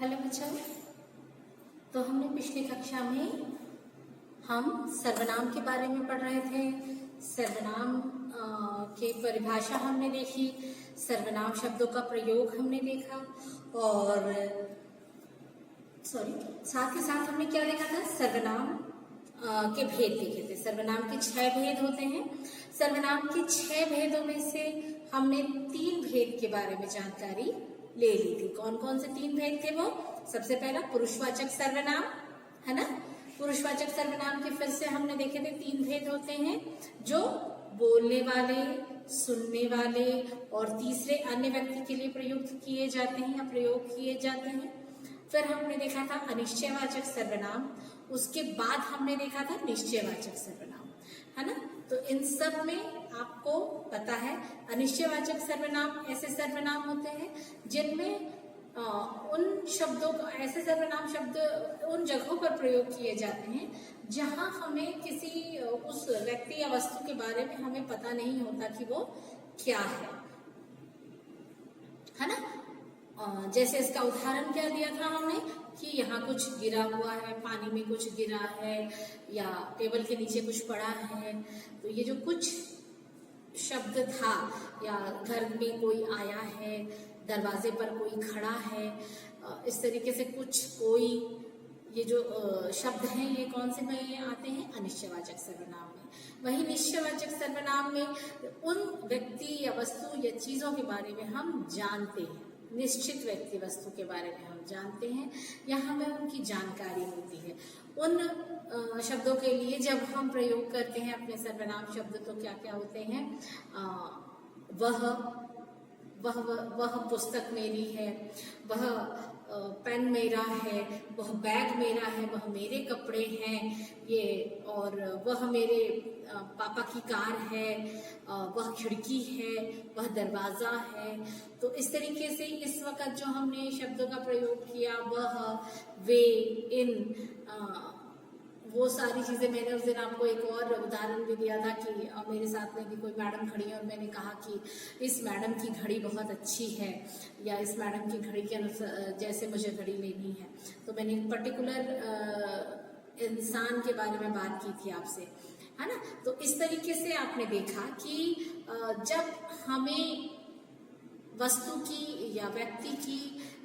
Hello बच्चों। तो हमने पिछली कक्षा में हम सर्वनाम के बारे में पढ़ रहे थे। सर्वनाम की परिभाषा हमने देखी, सर्वनाम शब्दों का प्रयोग हमने देखा और साथ ही साथ हमने क्या देखा था, सर्वनाम के भेद देखे थे। सर्वनाम के 6 भेद होते हैं। सर्वनाम के 6 भेदों में से हमने 3 भेद के बारे में जानकारी ले ली थी। कौन कौन से 3 भेद थे वो? सबसे पहला पुरुषवाचक सर्वनाम, है ना। पुरुषवाचक सर्वनाम के फिर से हमने देखे थे 3 भेद होते हैं, जो बोलने वाले, सुनने वाले और तीसरे अन्य व्यक्ति के लिए प्रयुक्त किए जाते हैं या प्रयोग किए जाते हैं। फिर हमने देखा था अनिश्चयवाचक सर्वनाम, उसके बाद हमने देखा था निश्चयवाचक सर्वनाम, है ना। तो इन सब में आपको पता है, अनिश्चयवाचक सर्वनाम ऐसे सर्वनाम होते हैं जिनमें उन शब्दों को, ऐसे सर्वनाम शब्द उन जगहों पर प्रयोग किए जाते हैं जहां हमें किसी उस व्यक्ति या वस्तु के बारे में हमें पता नहीं होता कि वो क्या है ना। जैसे इसका उदाहरण क्या दिया था हमने कि यहाँ कुछ गिरा हुआ है, पानी में कुछ गिरा है या टेबल के नीचे कुछ पड़ा है। तो ये जो कुछ शब्द था, या घर में कोई आया है, दरवाजे पर कोई खड़ा है, इस तरीके से कुछ कोई, ये जो शब्द हैं ये कौन से में आते हैं? अनिश्चयवाचक सर्वनाम में। वही निश्चयवाचक सर्वनाम में उन व्यक्ति या वस्तु या चीजों के बारे में हम जानते हैं, निश्चित व्यक्ति वस्तु के बारे में हम जानते हैं या हमें उनकी जानकारी होती है। उन शब्दों के लिए जब हम प्रयोग करते हैं अपने सर्वनाम शब्द, तो क्या क्या होते हैं? वह पुस्तक मेरी है, वह पेन मेरा है, वह बैग मेरा है, वह मेरे कपड़े हैं ये, और वह मेरे पापा की कार है, वह खिड़की है, वह दरवाजा है। तो इस तरीके से इस वक्त जो हमने शब्दों का प्रयोग किया, वह, वे, इन, वो सारी चीजें, मैंने उस दिन आपको एक और उदाहरण भी दिया था कि मेरे साथ में भी कोई मैडम खड़ी है और मैंने कहा कि इस मैडम की घड़ी बहुत अच्छी है, या इस मैडम की घड़ी के अनुसार जैसे मुझे घड़ी लेनी है। तो मैंने एक पर्टिकुलर इंसान के बारे में बात की थी आपसे, है ना। तो इस तरीके से आपने देखा कि जब हमें वस्तु की या व्यक्ति की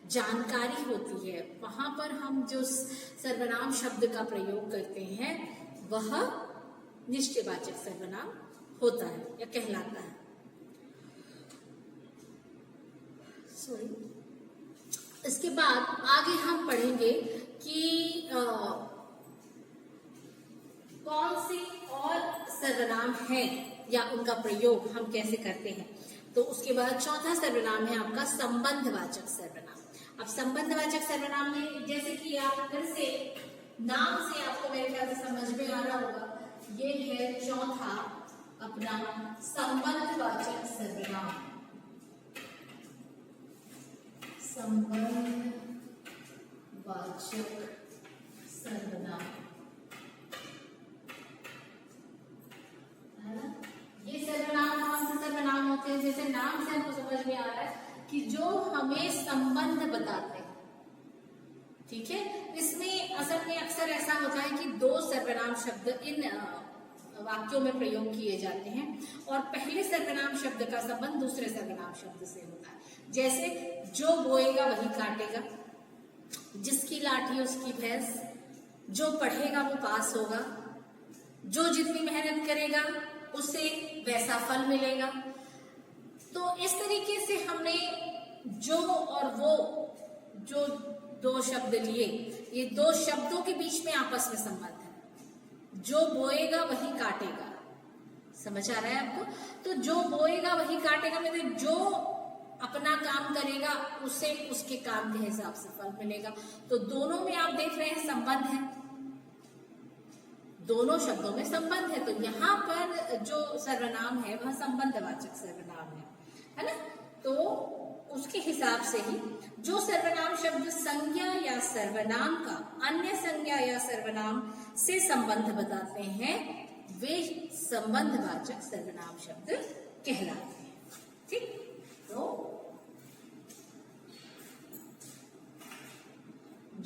जानकारी होती है, वहां पर हम जो सर्वनाम शब्द का प्रयोग करते हैं वह निश्चयवाचक सर्वनाम होता है या कहलाता है। इसके बाद आगे हम पढ़ेंगे कि कौन से और सर्वनाम है या उनका प्रयोग हम कैसे करते हैं। तो उसके बाद चौथा सर्वनाम है आपका संबंधवाचक सर्वनाम। अब संबंधवाचक सर्वनाम में, जैसे कि आप फिर से नाम से आपको मेरे ख्याल से समझ में आ रहा होगा, ये है चौथा अपना संबंधवाचक सर्वनाम। संबंधवाचक सर्वनाम, है ना। ये सर्वनाम कौन से सर्वनाम होते हैं? जैसे नाम से हमको समझ में आ रहा है कि जो हमें संबंध बताते हैं, ठीक है। इसमें असल में अक्सर ऐसा होता है कि 2 सर्वनाम शब्द इन वाक्यों में प्रयोग किए जाते हैं और पहले सर्वनाम शब्द का संबंध दूसरे सर्वनाम शब्द से होता है। जैसे जो बोएगा वही काटेगा, जिसकी लाठी उसकी भैंस, जो पढ़ेगा वो पास होगा, जो जितनी मेहनत करेगा उसे वैसा फल मिलेगा। तो इस तरीके से हमने जो और वो, जो 2 शब्द लिए, ये 2 शब्दों के बीच में आपस में संबंध है। जो बोएगा वही काटेगा, समझ आ रहा है आपको? तो जो बोएगा वही काटेगा, मतलब जो अपना काम करेगा उसे उसके काम के हिसाब से फल मिलेगा। तो दोनों में आप देख रहे हैं संबंध है, दोनों शब्दों में संबंध है। तो यहाँ पर जो सर्वनाम है वह संबंधवाचक सर्वनाम है ना। तो उसके हिसाब से ही जो सर्वनाम शब्द संज्ञा या सर्वनाम का अन्य संज्ञा या सर्वनाम से संबंध बताते हैं, वे संबंधवाचक सर्वनाम शब्द कहलाते हैं। ठीक, तो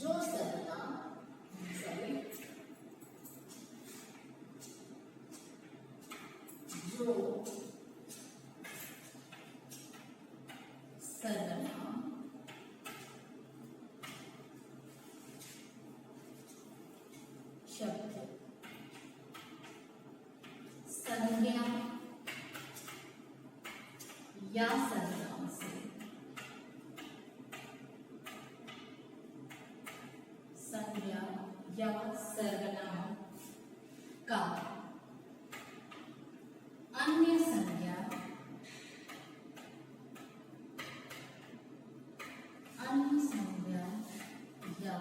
जो सर्वनाम, सॉरी, जो सर्वनाम शब्द संज्ञा या सर्वनाम से संज्ञा या सर्वनाम का अन्य संज्ञा, अन्य संज्ञा या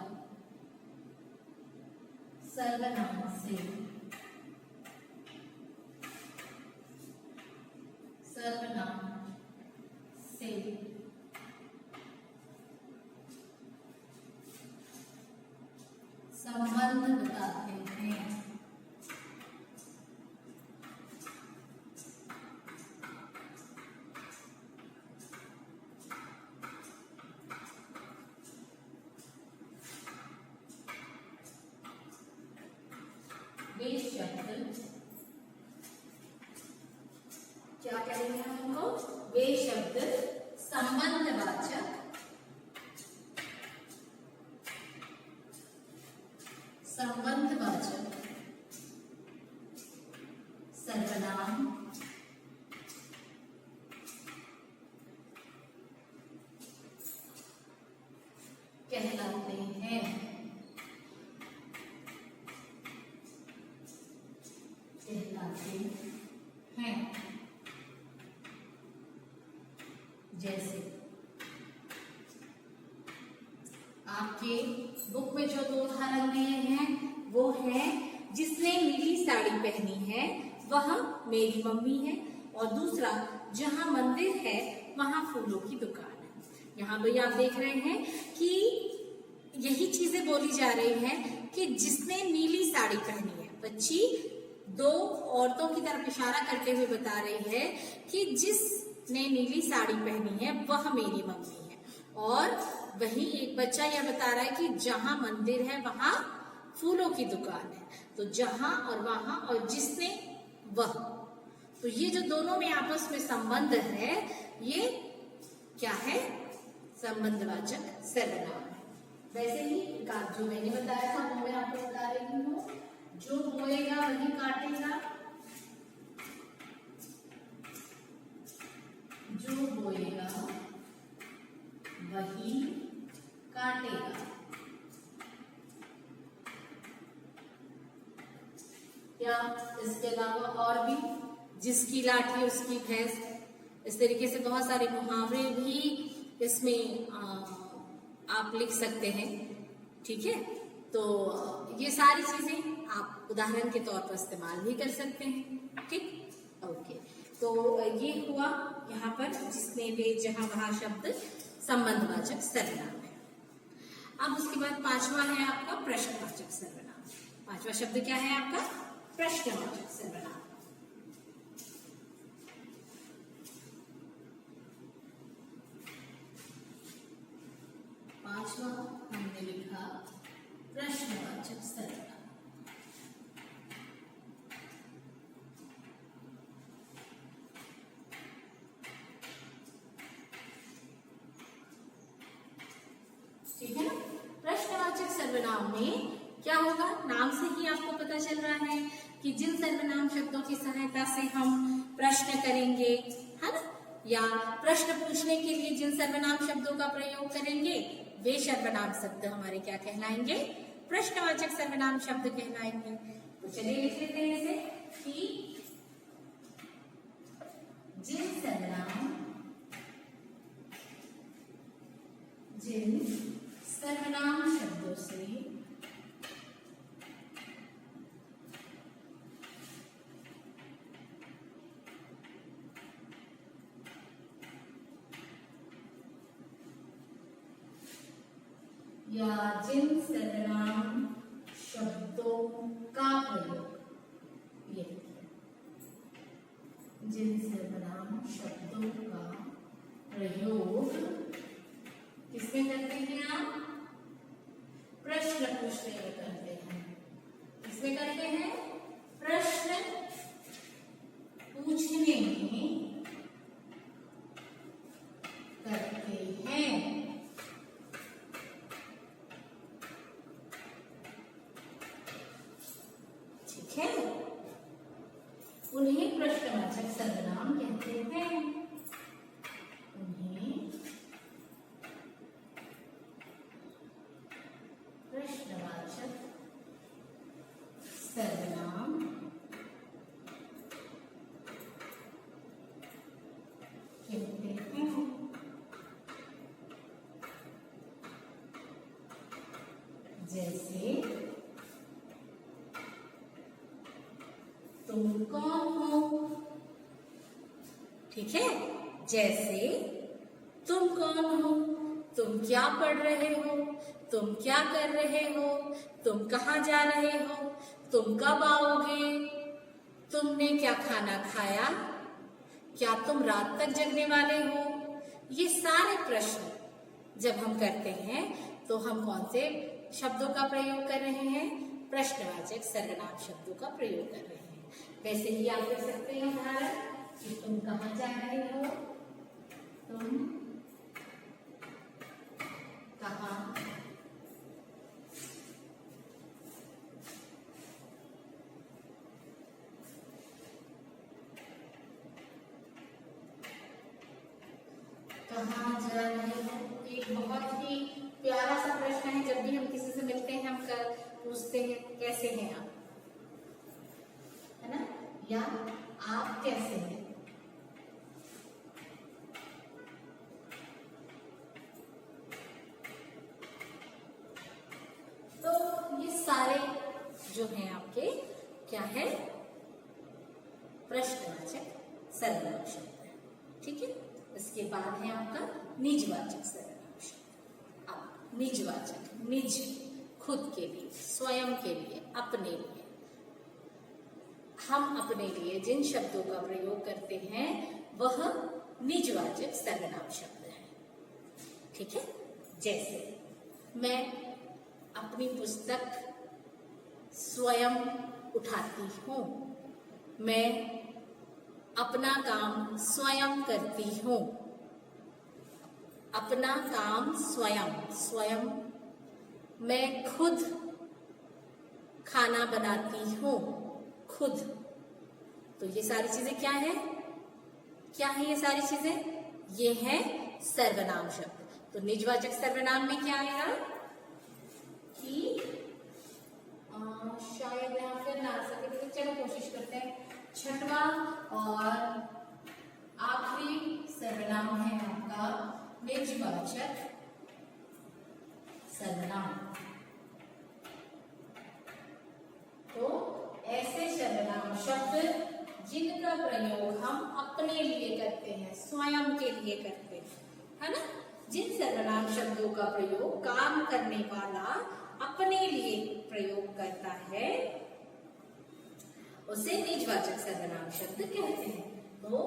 सर्वनाम से संबंध बताते हैं। वे शब्द क्या कहेंगे हम उनको? वे शब्द संबंधवाचक सर्वनाम कहलाते हैं। जैसे आपके बुक में जो दो उदाहरण दिए हैं वो है, जिसने नीली साड़ी पहनी है वह मेरी मम्मी है, और दूसरा, जहाँ मंदिर है वहाँ फूलों की दुकान है। यहाँ भाई आप देख रहे हैं कि यही चीजें बोली जा रही हैं कि जिसने नीली साड़ी पहनी है। बच्ची दो औरतों की तरफ इशारा करते हुए बता रही है कि जिसने नीली साड़ी पहनी है वह मेरी मम्मी है, और वही एक बच्चा यह बता रहा है कि जहाँ मंदिर है वहाँ फूलों की दुकान है। तो जहाँ और वहाँ और जिसने वह, तो ये जो दोनों में आपस में संबंध है ये क्या है? संबंधवाचक सर्वनाम है। वैसे ही जो मैंने बताया था वो मैं आपको बता रही हूँ, जो बोएगा वही काटेगा, जो बोएगा वही काटेगा। या इसके अलावा और भी, जिसकी लाठी उसकी भैंस, इस तरीके से बहुत सारे मुहावरे भी इसमें आप लिख सकते हैं। ठीक है, तो ये सारी चीजें आप उदाहरण के तौर पर इस्तेमाल भी कर सकते हैं। ठीक, ओके। तो ये हुआ यहाँ पर जिसने वे जहाँ वहाँ शब्द संबंधवाचक सर्वनाम है। अब उसके बाद पांचवा है आपका प्रश्नवाचक सर्वनाम। पांचवा शब्द क्या है आपका? प्रश्नवाचक सर्वनाम। पांचवा हमने लिखा प्रश्नवाचक सर्वनाम। ठीक है ना? प्रश्नवाचक सर्वनाम में क्या होगा? नाम से ही आपको पता चल रहा है कि जिन सर्वनाम शब्दों की सहायता से हम प्रश्न करेंगे, है ना, या प्रश्न पूछने के लिए जिन सर्वनाम शब्दों का प्रयोग करेंगे वे सर्वनाम शब्द हमारे क्या कहलाएंगे? प्रश्नवाचक सर्वनाम शब्द कहलाएंगे। तो चलिए लिख लेते हैं इसे कि जिन सर्वनाम शब्दों से या जिन सर्वनाम शब्दों का प्रयोग, ये जिन सर्वनाम शब्दों का प्रयोग किसमें करते हैं आप? प्रश्न पूछने में करते हैं। इसमें करते हैं प्रश्न पूछने में करते हैं। ठीक है, उन्हें प्रश्नवाचक सर्वनाम कहते हैं। उन्हें प्रश्नवाचक सर्वनाम कहते हैं। जैसे तुम कौन हो। ठीक है, जैसे तुम कौन हो, तुम क्या पढ़ रहे हो, तुम क्या कर रहे हो, तुम कहाँ जा रहे हो, तुम कब आओगे, तुमने क्या खाना खाया, क्या तुम रात तक जगने वाले हो। ये सारे प्रश्न जब हम करते हैं तो हम कौन से शब्दों का प्रयोग कर रहे हैं? प्रश्नवाचक सर्वनाम शब्दों का प्रयोग कर रहे हैं। वैसे ही आप लिख सकते हैं उदाहरण कि तुम कहाँ जा रहे हो, तुम कहाँ कहाँ जा रहे हो। एक बहुत ही प्यारा सा प्रश्न है, जब भी हम किसी से मिलते हैं हम पूछते हैं कैसे हैं आप, है ना, या आप कैसे हैं। तो ये सारे जो हैं आपके क्या है? प्रश्नवाचक सर्वनाम शब्द है। ठीक है, इसके बाद है आपका निजवाचक सर्वनाम शब्द। अब निजवाचक, निज खुद के लिए, स्वयं के लिए, अपने लिए। हम अपने लिए जिन शब्दों का प्रयोग करते हैं वह निजवाचक सर्वनाम शब्द है। ठीक है, जैसे मैं अपनी पुस्तक स्वयं उठाती हूँ, मैं अपना काम स्वयं करती हूँ। अपना काम स्वयं, स्वयं मैं खुद खाना बनाती हूँ, खुद। तो ये सारी चीजें क्या है? क्या है ये सारी चीजें? ये है सर्वनाम शब्द। तो निजवाचक सर्वनाम में क्या आएगा कि शायद यहाँ पे ना आ सके, तो चलो कोशिश करते हैं। छठवां और आखिरी सर्वनाम है आपका निजवाचक सर्वनाम। तो ऐसे सर्वनाम शब्द जिनका प्रयोग हम अपने लिए करते हैं, स्वयं के लिए करते हैं, है ना। जिन सर्वनाम शब्दों का प्रयोग काम करने वाला अपने लिए प्रयोग करता है उसे निजवाचक सर्वनाम शब्द कहते हैं। तो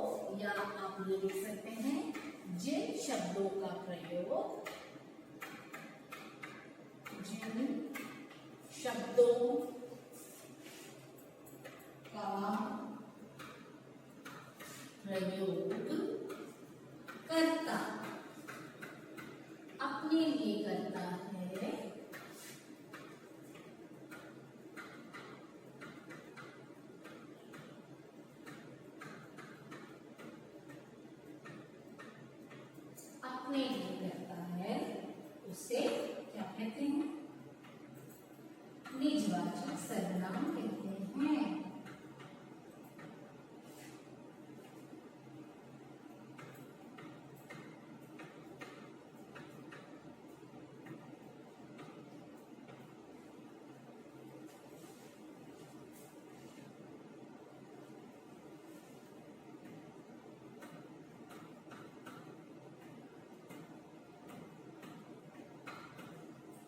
या आप ये लिख सकते हैं, जिन शब्दों का प्रयोग, जिन शब्दों का प्रयोग करता अपने लिए करता है, अपने लिए करता है, उसे क्या कहते हैं? निजवाचक सर्वनाम कहते हैं।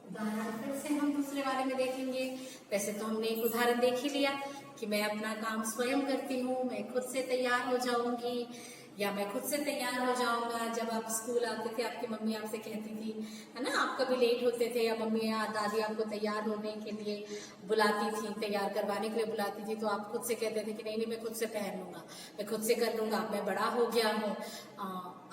उदाहरण फिर से हम दूसरे वाले में देखेंगे। वैसे तो हमने एक उदाहरण देख ही लिया कि मैं अपना काम स्वयं करती हूँ, मैं खुद से तैयार हो जाऊंगी या मैं खुद से तैयार हो जाऊंगा। जब आप स्कूल आते थे आपकी मम्मी आपसे कहती थी है ना। आप कभी लेट होते थे या मम्मी या दादी आपको तैयार होने के लिए बुलाती थी, तैयार करवाने के लिए बुलाती थी, तो आप खुद से कहते थे कि नहीं नहीं मैं खुद से पहन लूंगा, मैं खुद से कर लूंगा, मैं बड़ा हो गया हूँ।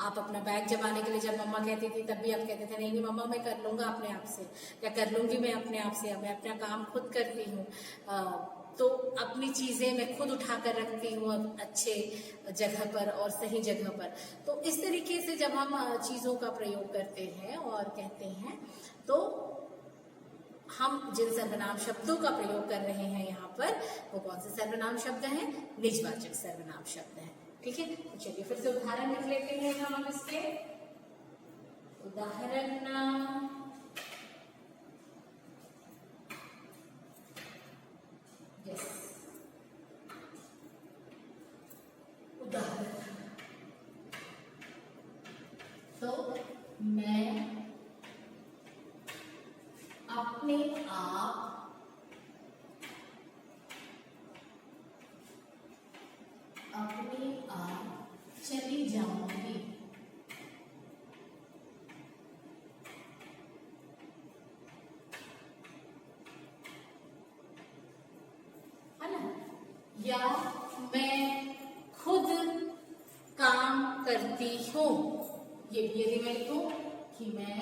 आप अपना बैग जमाने के लिए जब मम्मा कहती थी तब भी आप कहते थे नहीं नहीं मम्मा मैं कर लूंगा अपने आप से, या कर लूंगी मैं अपने आप से, या मैं अपना काम खुद करती हूँ। तो अपनी चीजें मैं खुद उठा कर रखती हूँ अच्छे जगह पर और सही जगह पर। तो इस तरीके से जब हम चीजों का प्रयोग करते हैं और कहते हैं, तो हम जिन सर्वनाम शब्दों का प्रयोग कर रहे हैं यहाँ पर, वो कौन से सर्वनाम शब्द हैं? निजवाचक सर्वनाम शब्द हैं। ठीक है, तो चलिए फिर से उदाहरण लिख लेते हैं हम इसके। उदाहरण उदाहरण तो मैं अपने आप चली जाऊंगी। है ना, या मैं खुद काम करती हूँ। ये भी यदि मैं लिखूं कि मैं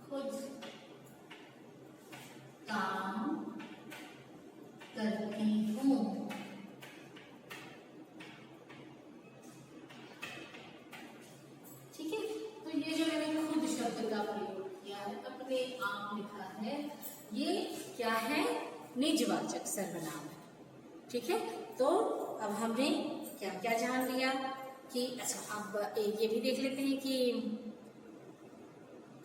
खुद काम करती हूँ। ठीक है, तो ये जो मैंने खुद शब्द का प्रयोग किया है, अपने आप लिखा है, ये क्या है? निजवाचक सर्वनाम है। ठीक है, तो अब हमने क्या क्या जान लिया कि अच्छा, अब ये भी देख लेते हैं कि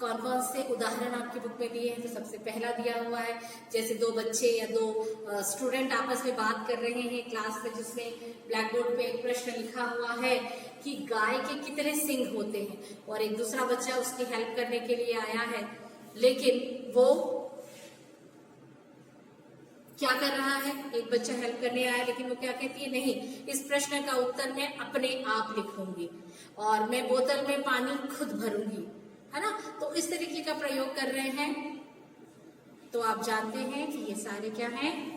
कौन कौन से उदाहरण आपकी बुक में दिए हैं। तो सबसे पहला दिया हुआ है, जैसे दो बच्चे या दो स्टूडेंट आपस में बात कर रहे हैं क्लास में, जिसमें ब्लैक बोर्ड पे एक प्रश्न लिखा हुआ है कि गाय के कितने सिंग होते हैं, और एक दूसरा बच्चा उसकी हेल्प करने के लिए आया है, लेकिन वो क्या कर रहा है? एक बच्चा हेल्प करने आया, लेकिन वो क्या कहती है? नहीं, इस प्रश्न का उत्तर मैं अपने आप लिखूंगी और मैं बोतल में पानी खुद भरूंगी। है ना, तो इस तरीके का प्रयोग कर रहे हैं। तो आप जानते हैं कि ये सारे क्या हैं?